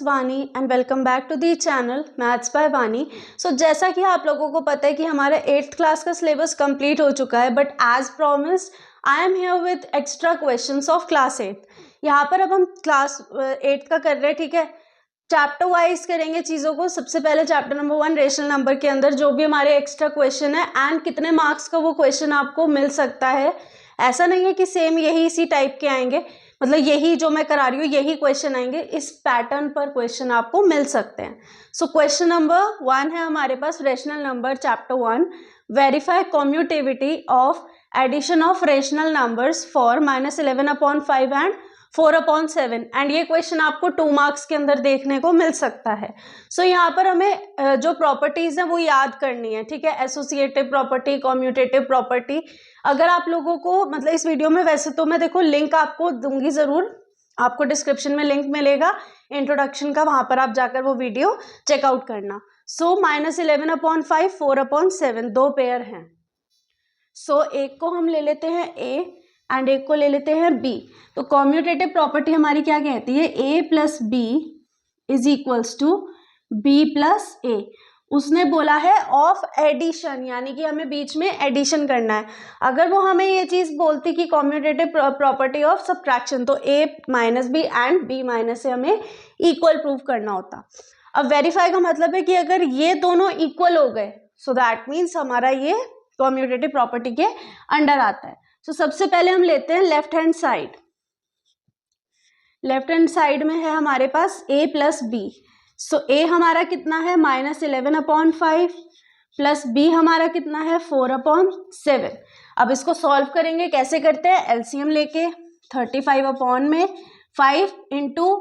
वानी and welcome back to the channel maths by Wani. So जैसा कि आप लोगों को पता है कि हमारा 8th क्लास का सिलेबस कंप्लीट हो चुका है, but as promised I am here with extra questions of class 8। यहाँ पर अब हम क्लास 8 का कर रहे हैं, ठीक है। चैप्टर वाइज करेंगे चीज़ों को। सबसे पहले चैप्टर नंबर 1 रेशनल नंबर के अंदर जो भी हमारे एक्स्ट्रा क्वेश्चन है एंड कितने मार्क्स का वो क्वेश्चन आपको मिल सकता है। ऐसा नहीं है कि सेम यही इसी टाइप के आएंगे, मतलब यही जो मैं करा रही हूँ यही क्वेश्चन आएंगे, इस पैटर्न पर क्वेश्चन आपको मिल सकते हैं। सो क्वेश्चन नंबर 1 है हमारे पास rational number chapter 1, verify commutativity of addition of rational numbers for -11/5 and 4/7 and ये क्वेश्चन आपको 2 मार्क्स के अंदर देखने को मिल सकता है। सो यहाँ पर हमें जो प्रॉपर्टीज है वो याद करनी है, ठीक है। Associative property, commutative property. अगर आप लोगों को मतलब इस वीडियो में, वैसे तो मैं देखो लिंक आपको दूंगी जरूर, आपको डिस्क्रिप्शन में लिंक मिलेगा इंट्रोडक्शन का, वहां पर आप जाकर वो वीडियो चेकआउट करना। सो -11/5 4/7 दो पेयर हैं। सो एक को हम ले लेते हैं ए एंड एक को ले लेते हैं बी। तो कॉम्यूटेटिव प्रॉपर्टी हमारी क्या कहती है, A plus B is equals to B plus A. उसने बोला है ऑफ एडिशन, यानी कि हमें बीच में एडिशन करना है। अगर वो हमें ये चीज बोलती कि कॉम्यूटेटिव प्रॉपर्टी ऑफ सब्ट्रैक्शन, तो A minus B and B minus A हमें इक्वल प्रूव करना होता। अब वेरीफाई का मतलब है कि अगर ये दोनों इक्वल हो गए, सो दैट मीन्स हमारा ये कॉम्यूटेटिव प्रॉपर्टी के अंडर आता है। सो सबसे पहले हम लेते हैं left hand side. Left hand side में है हमारे पास a plus B. So a हमारा कितना है -11/5 प्लस b हमारा कितना है 4/7। अब इसको सॉल्व करेंगे, कैसे करते हैं, एलसीएम लेके 35 में 5 इंटू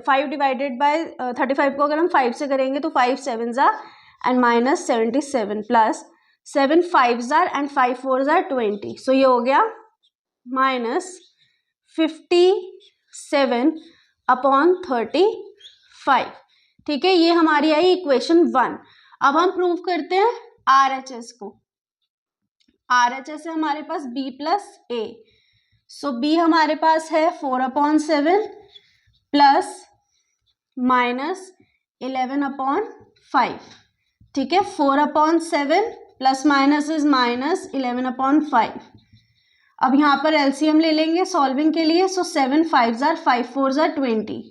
5 डिवाइडेड बाय 35 को अगर हम 5 से करेंगे तो 5 7 jar and -77 plus 7 5 jar and 5 4 jar 20। सो ये हो गया -57/35। ठीक है, ये हमारी आई इक्वेशन 1। अब हम प्रूव करते हैं RHS को। RHS है हमारे पास b प्लस ए। सो b हमारे पास है 4/7 प्लस -11/5। ठीक है, 4/7 प्लस माइनस इज -11/5। अब यहाँ पर एलसीएम ले लेंगे सॉल्विंग के लिए। सो 7 5 jar 5 4 jar 20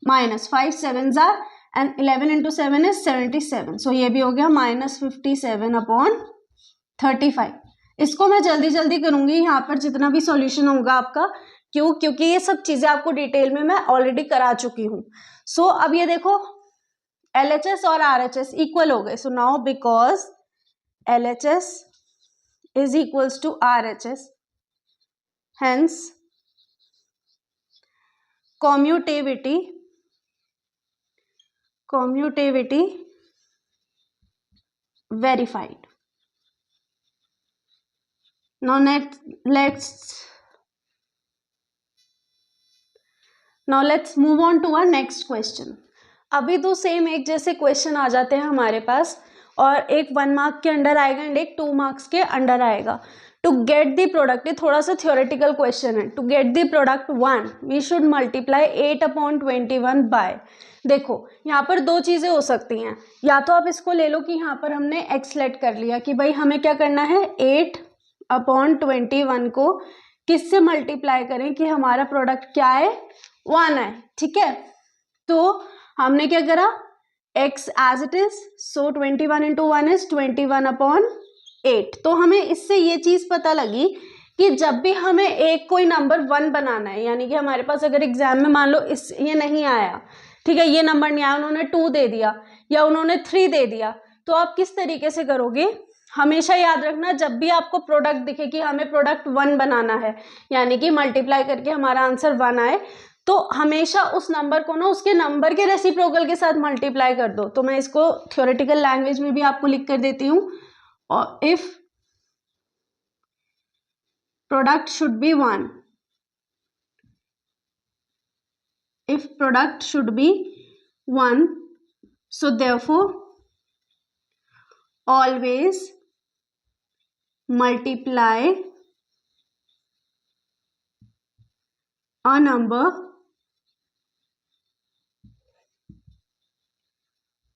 minus 5 7 jar and 11 into 7 is 77। सो ये भी हो गया -57/35। इसको मैं जल्दी जल्दी करूंगी यहाँ पर जितना भी सॉल्यूशन होगा आपका। क्यों? क्योंकि ये सब चीजें आपको डिटेल में मैं ऑलरेडी करा चुकी हूँ। सो अब ये देखो LHS और RHS इक्वल हो गए। So now because LHS is equals to RHS, hence commutativity verified. Now let's move on to our next question. अभी दो सेम एक जैसे क्वेश्चन आ जाते हैं हमारे पास, और एक 1 मार्क के अंडर आएगा एंड एक 2 मार्क्स के अंडर आएगा। टू गेट द प्रोडक्ट, ये थोड़ा सा थियोरेटिकल क्वेश्चन है। To get the product 1 we should multiply 8/21 by. देखो यहाँ पर दो चीजें हो सकती हैं, या तो आप इसको ले लो कि यहाँ पर हमने x लेट कर लिया कि भाई हमें क्या करना है, 8/21 को किससे मल्टीप्लाई करें कि हमारा प्रोडक्ट क्या है, 1 है। ठीक है, तो हमने क्या करा, x as it is, so 21 into 1 is 21/8। तो हमें इससे ये चीज पता लगी कि जब भी हमें एक कोई नंबर 1 बनाना है, यानी कि हमारे पास अगर एग्जाम में मान लो ये नहीं आया, ठीक है, ये नंबर नहीं आया, उन्होंने 2 दे दिया या उन्होंने 3 दे दिया, तो आप किस तरीके से करोगे, हमेशा याद रखना जब भी आपको प्रोडक्ट दिखे कि हमें प्रोडक्ट 1 बनाना है, यानी कि मल्टीप्लाई करके हमारा आंसर 1 आए, तो हमेशा उस नंबर को ना उसके नंबर के रेसिप्रोकल के साथ मल्टीप्लाई कर दो। तो मैं इसको थ्योरेटिकल लैंग्वेज में भी आपको लिख कर देती हूँ। और if product should be 1, if product should be 1, so therefore always multiply a number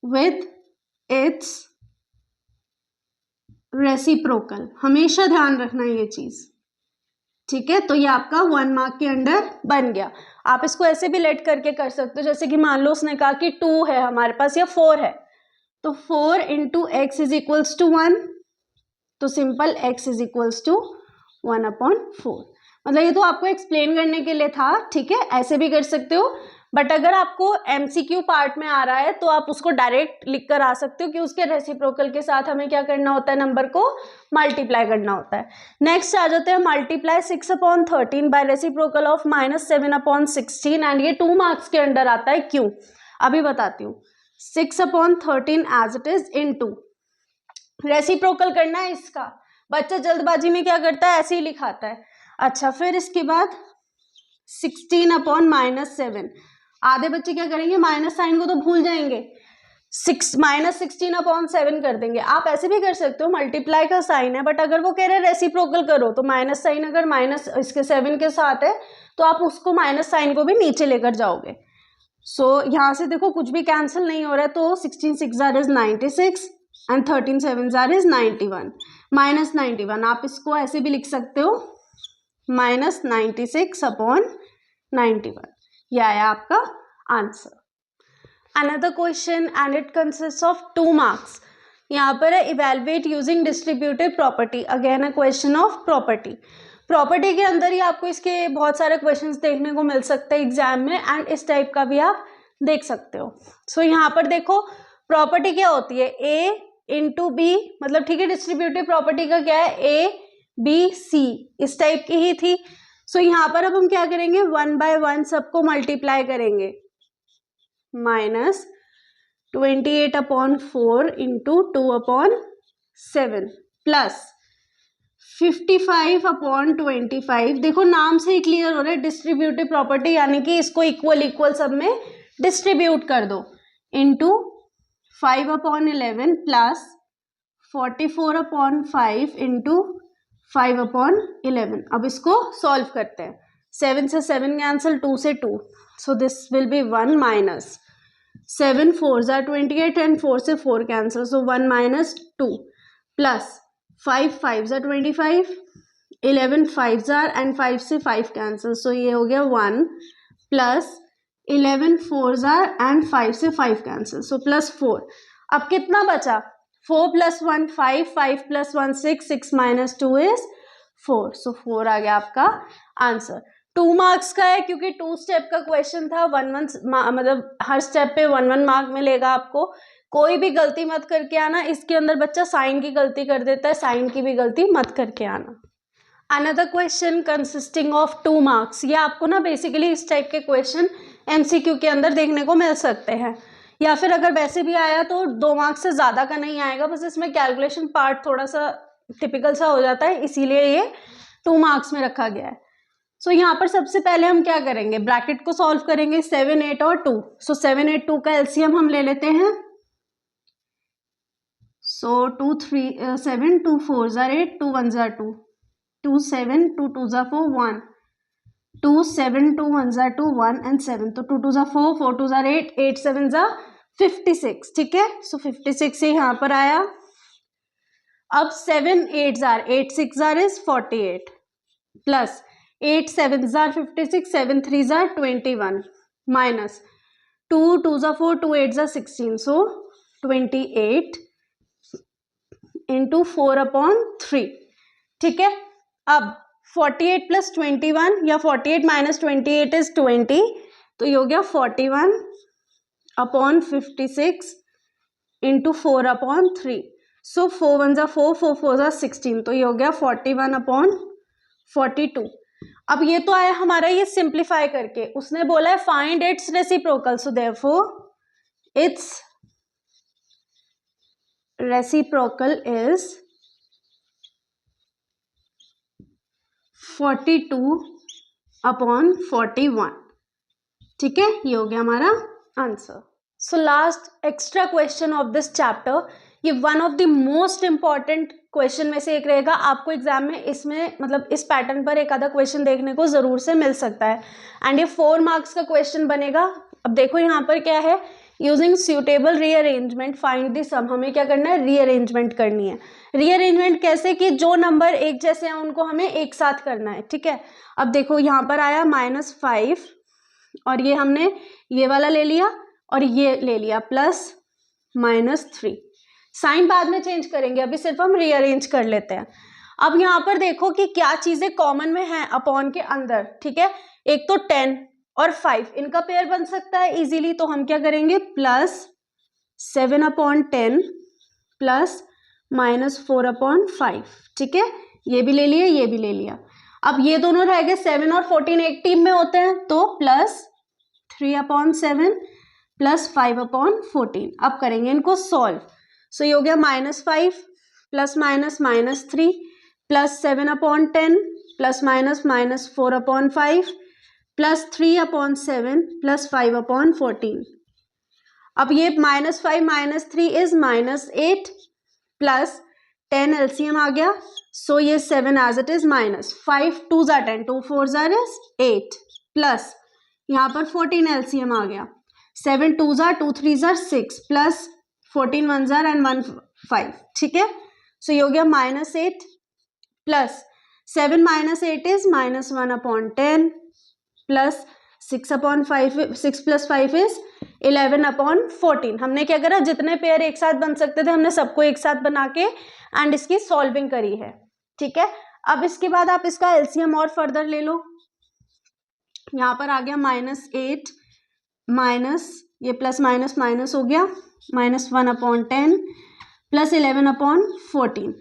with its reciprocal. हमेशा ध्यान रखना ये चीज, ठीक है। तो ये आपका 1 मार्क के अंडर बन गया। आप इसको ऐसे भी लेट करके कर सकते हो, जैसे कि मान लो उसने कहा कि 2 है हमारे पास या 4 है, तो 4 into X is equals to 1, तो simple x is equals to 1/4। मतलब ये तो आपको एक्सप्लेन करने के लिए था, ठीक है, ऐसे भी कर सकते हो। बट अगर आपको MCQ पार्ट में आ रहा है तो आप उसको डायरेक्ट लिख कर आ सकते हो कि उसके रेसिप्रोकल के साथ हमें क्या करना होता है, नंबर को मल्टीप्लाई करना होता है। नेक्स्ट आ जाते हैं multiply 6/13 by reciprocal of -7/16, and ये 2 मार्क्स के अंडर आता है। क्यों, अभी बताती हूँ। 6/13 as it is into reciprocal करना है इसका। बच्चा जल्दबाजी में क्या करता है, ऐसे ही लिखाता है। अच्छा, फिर इसके बाद 16/-7। आधे बच्चे क्या करेंगे, माइनस साइन को तो भूल जाएंगे, -16/7 कर देंगे। आप ऐसे भी कर सकते हो, मल्टीप्लाई का साइन है, बट अगर वो कह रहे हैं रेसिप्रोकल करो तो माइनस साइन अगर माइनस इसके 7 के साथ है तो आप उसको माइनस साइन को भी नीचे लेकर जाओगे। सो यहाँ से देखो कुछ भी कैंसिल नहीं हो रहा है, तो 16 6 इज 96 एंड 13 7 इज 91, -91। आप इसको ऐसे भी लिख सकते हो, -96/91। यह है आपका answer. Another question and it consist of 2 marks. यहाँ पर है evaluate using distributive property, again a question of property. Property के अंदर ही आपको इसके बहुत सारे क्वेश्चंस देखने को मिल सकते हैं एग्जाम में, एंड इस टाइप का भी आप देख सकते हो। सो यहाँ पर देखो प्रॉपर्टी क्या होती है, A इंटू बी, मतलब ठीक है, डिस्ट्रीब्यूटिव प्रॉपर्टी का क्या है, A B C, इस टाइप की ही थी। सो यहाँ पर अब हम क्या करेंगे, 1/1 सबको मल्टीप्लाई करेंगे, -28/4 इंटू 2/7 प्लस 55/25। देखो नाम से ही क्लियर हो रहा है डिस्ट्रीब्यूटिव प्रॉपर्टी, यानी कि इसको इक्वल इक्वल सब में डिस्ट्रीब्यूट कर दो, इंटू 5/11 प्लस 44/5 इंटू 5/11। अब इसको सॉल्व करते हैं। 7 से 7 कैंसिल, 2 से 2, so this will be 1 minus 7 4 jar 28 and 4 से 4 cancel, so 1 minus 2 plus 5 5 jar 25, 11 5 jar and 5 से 5 कैंसिल, सो ये हो गया 1 प्लस 11 4 जार एंड 5 से 5 कैंसिल, सो प्लस 4। अब कितना बचा, 4 + 1 5, 5 + 1 6, 6 - 2 इज 4, सो 4 आ गया आपका आंसर। 2 मार्क्स का है क्योंकि 2 स्टेप का क्वेश्चन था, 1 मतलब हर स्टेप पे 1 मार्क मिलेगा आपको। कोई भी गलती मत करके आना, इसके अंदर बच्चा साइन की गलती कर देता है, साइन की भी गलती मत करके आना। Another question consisting of 2 marks, ये आपको ना बेसिकली इस टाइप के क्वेश्चन MCQ के अंदर देखने को मिल सकते हैं, या फिर अगर वैसे भी आया तो 2 मार्क्स से ज़्यादा का नहीं आएगा, बस इसमें कैलकुलेशन पार्ट थोड़ा सा टिपिकल सा हो जाता है, इसीलिए ये 2 मार्क्स में रखा गया है। सो यहाँ पर सबसे पहले हम क्या करेंगे, ब्रैकेट को सॉल्व करेंगे, 7 8 और 2। सो 7 8 2 का LCM हम ले लेते हैं। सो 2 3 7 2 4 jar 8, 2 1 jar 2, 2 7 2 2 jar 4 1, 2 7 2 1 jar 2 1 and 7, तो 2 2 जार 4, 4 2 जार 8, 8 7 जार 56, ठीक है। सो 56 से यहाँ पर आया। अब 7 8 jar 8 6 jar is 48 plus 8 7 jar 56, 7 3 jar 21 minus 2 2 jar 4, 2 8 jar 16, so 28 into 4/3, ठीक है। अब 48 + 21 या 48 - 28 इज 20, तो ये हो गया 41/56 इंटू 4/3, सो 4 1 जार 4, 4 4 जार 16, तो ये हो गया 41/42। अब ये तो आया हमारा ये सिंप्लीफाई करके, उसने बोला है find its reciprocal, so therefore its reciprocal is 42/41, ठीक है। ये हो गया हमारा answer. So last extra question of this chapter, ये one of the most important question में से एक रहेगा। आपको एग्जाम में इसमें मतलब इस पैटर्न पर एक आधा क्वेश्चन देखने को जरूर से मिल सकता है, एंड ये 4 मार्क्स का क्वेश्चन बनेगा। अब देखो यहाँ पर क्या है, using suitable rearrangement find the sum। हमें क्या करना है, रीअरेंजमेंट करनी है। रीअरेंजमेंट कैसे कि जो नंबर एक जैसे हैं उनको हमें एक साथ करना है, ठीक है। अब देखो यहाँ पर आया -5 और ये हमने ये वाला ले लिया और ये ले लिया +-3। साइन बाद में चेंज करेंगे, अभी सिर्फ हम रीअरेंज कर लेते हैं। अब यहाँ पर देखो कि क्या चीजें कॉमन में हैं अपॉन के अंदर, ठीक है। एक तो 10 और 5 इनका पेयर बन सकता है इजीली, तो हम क्या करेंगे +7/10 +-4/5, ठीक है। ये भी ले लिया, ये भी ले लिया। अब ये दोनों रह गए, 7 और 14 एक टीम में होते हैं, तो +3/7 +5/14। अब करेंगे इनको सॉल्व। सो ये हो गया -5 ±-3 +7/10 ±-4/5 +3/7 +5/14। अब ये -5 -3 इज -8 +10 एलसीएम आ गया, सो ये 7 एज इट इज -5 2 ज़ा 10 2 4 ज़ा इज 8 प्लस यहाँ पर 14 एलसीएम आ गया, 7 2 ज़ा 2 3 ज़ा 6 प्लस 14 1 ज़ा एंड 1 5, ठीक है। सो ये हो गया -8 प्लस 7 -8 इज -1/10 प्लस 6/5 6 + 5 इज 11/14। हमने क्या करा, जितने पेयर एक साथ बन सकते थे हमने सबको एक साथ बना के एंड इसकी सॉल्विंग करी है, ठीक है। अब इसके बाद आप इसका एलसीएम और फर्दर ले लो। यहाँ पर आ गया -8 माइनस ये प्लस माइनस माइनस हो गया -1/10 प्लस 11/14।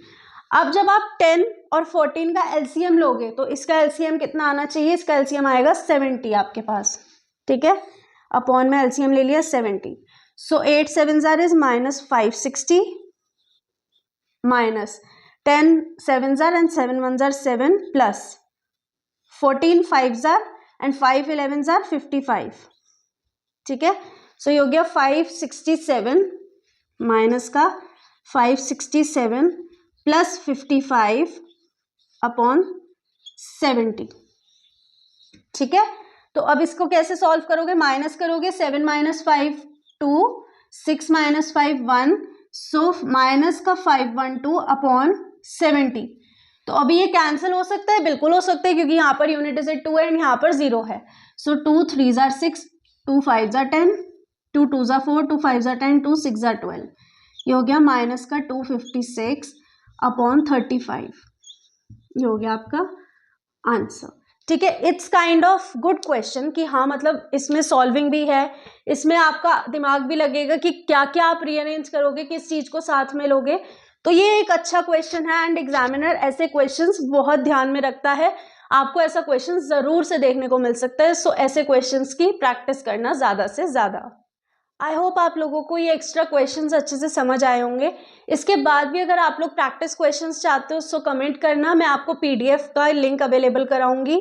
अब जब आप 10 और 14 का एलसीएम लोगे तो इसका एलसीएम कितना आना चाहिए, इसका एलसीएम आएगा 70 आपके पास, ठीक है। अपॉन में एलसीएम ले लिया 70, सो 8 7 ज़ार इज -560 माइनस 10 7 ज़ार एंड 7 1 ज़ार 7 प्लस 14 5 ज़ार एंड 5 11 ज़ार 55, ठीक है। सो ये हो गया 567 माइनस का 567 प्लस 55/70, ठीक है। तो अब इसको कैसे सॉल्व करोगे, माइनस करोगे, 7 - 5 2 6 - 5 1, सो माइनस का 512/70। तो अभी ये कैंसिल हो सकता है, बिल्कुल हो सकता है, क्योंकि यहाँ पर यूनिट डिजिट 2 है एंड यहाँ पर 0 है। सो 2 3 ज़ार 6 2 5 ज़ार 10 2 2 ज़ार 4 2 5 ज़ार 10 2 6 ज़ार 12। ये हो गया माइनस का 256/35। ये हो गया आपका आंसर, ठीक है। It's kind of good question कि हाँ मतलब इसमें सॉल्विंग भी है, इसमें आपका दिमाग भी लगेगा कि क्या क्या आप रीअरेंज करोगे, किस चीज को साथ में लोगे। तो ये एक अच्छा क्वेश्चन है एंड एग्जामिनर ऐसे क्वेश्चंस बहुत ध्यान में रखता है, आपको ऐसा क्वेश्चन जरूर से देखने को मिल सकता है। सो ऐसे क्वेश्चंस की प्रैक्टिस करना ज्यादा से ज्यादा। आई होप आप लोगों को ये एक्स्ट्रा क्वेश्चंस अच्छे से समझ आए होंगे। इसके बाद भी अगर आप लोग प्रैक्टिस क्वेश्चंस चाहते हो सो कमेंट करना, मैं आपको पीडीएफ का लिंक अवेलेबल कराऊंगी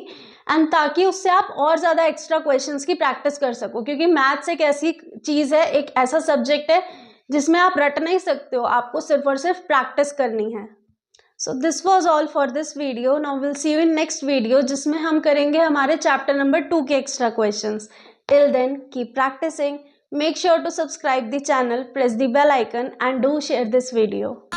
एंड ताकि उससे आप और ज़्यादा एक्स्ट्रा क्वेश्चंस की प्रैक्टिस कर सको, क्योंकि मैथ्स एक ऐसी चीज़ है, एक ऐसा सब्जेक्ट है जिसमें आप रट नहीं सकते हो, आपको सिर्फ और सिर्फ प्रैक्टिस करनी है। So this was all for this video. Now will see you in next video जिसमें हम करेंगे हमारे चैप्टर नंबर 2 के extra questions. Till then keep practicing, make sure to subscribe the channel, press the bell icon and do share this video.